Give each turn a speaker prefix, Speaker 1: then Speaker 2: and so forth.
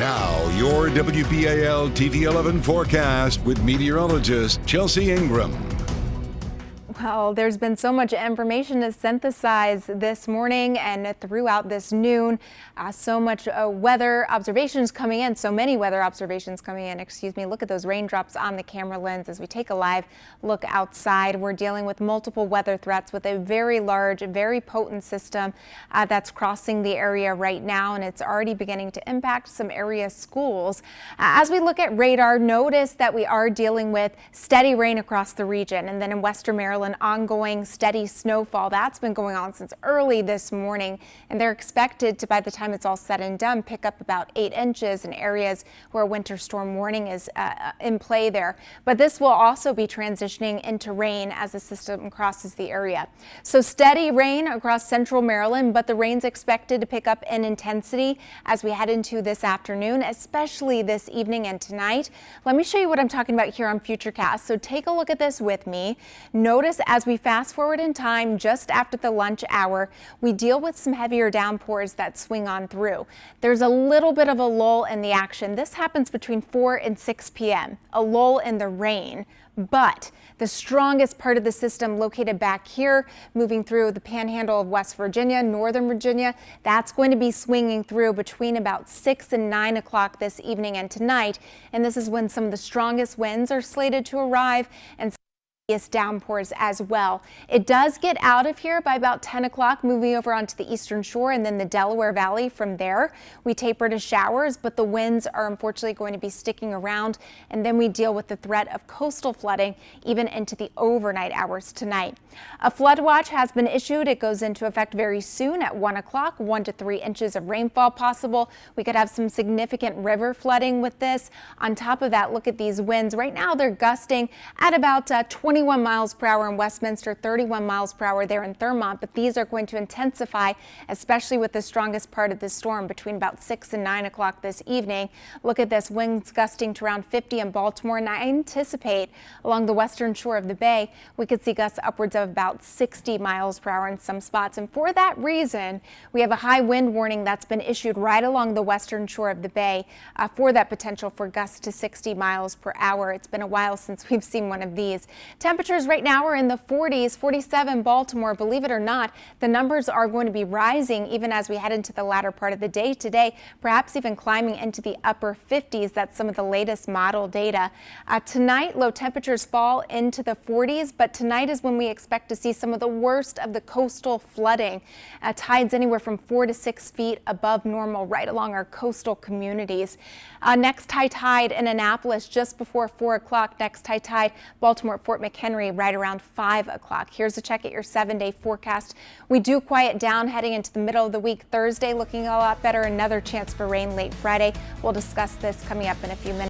Speaker 1: Now, your WBAL TV 11 forecast with meteorologist Chelsea Ingram.
Speaker 2: Well, there's been so much information to synthesize this morning and throughout this noon. So much weather observations coming in, so many weather observations coming in, Look at those raindrops on the camera lens as we take a live look outside. We're dealing with multiple weather threats with a very large, very potent system that's crossing the area right now, and it's already beginning to impact some area schools. As we look at radar, notice that we are dealing with steady rain across the region, and then in western Maryland, ongoing steady snowfall. That's been going on since early this morning, and they're expected to, by the time it's all said and done, pick up about 8 inches in areas where a winter storm warning is in play there. But this will also be transitioning into rain as the system crosses the area. So steady rain across central Maryland, but the rain's expected to pick up in intensity as we head into this afternoon, especially this evening and tonight. Let me show you what I'm talking about here on Futurecast. So take a look at this with me. Notice as we fast forward in time, just after the lunch hour, we deal with some heavier downpours that swing on through. There's a little bit of a lull in the action. This happens between 4 and 6 p.m., a lull in the rain. But the strongest part of the system located back here, moving through the panhandle of West Virginia, Northern Virginia, that's going to be swinging through between about 6 and 9 o'clock this evening and tonight. And this is when some of the strongest winds are slated to arrive and downpours as well. It does get out of here by about 10 o'clock, moving over onto the eastern shore and then the Delaware Valley. From there, we taper to showers, but the winds are unfortunately going to be sticking around. And then we deal with the threat of coastal flooding even into the overnight hours tonight. A flood watch has been issued. It goes into effect very soon at 1 o'clock, 1 to 3 inches of rainfall possible. We could have some significant river flooding with this. On top of that, look at these winds. Right now, they're gusting at about 21 miles per hour in Westminster, 31 miles per hour there in Thurmont, but these are going to intensify, especially with the strongest part of the storm between about 6 and 9 o'clock this evening. Look at this, winds gusting to around 50 in Baltimore, and I anticipate along the western shore of the bay, we could see gusts upwards of about 60 miles per hour in some spots. And for that reason, we have a high wind warning that's been issued right along the western shore of the bay for that potential for gusts to 60 miles per hour. It's been a while since we've seen one of these. Temperatures right now are in the 40s, 47 Baltimore. Believe it or not, the numbers are going to be rising even as we head into the latter part of the day today, perhaps even climbing into the upper 50s. That's some of the latest model data. Tonight, low temperatures fall into the 40s, but tonight is when we expect to see some of the worst of the coastal flooding. Tides anywhere from 4 to 6 feet above normal right along our coastal communities. Next high tide in Annapolis just before 4 o'clock. Next high tide, Baltimore at Fort McHenry right around 5 o'clock. Here's a check at your 7-day forecast. We do quiet down heading into the middle of the week. Thursday looking a lot better. Another chance for rain late Friday. We'll discuss this coming up in a few minutes.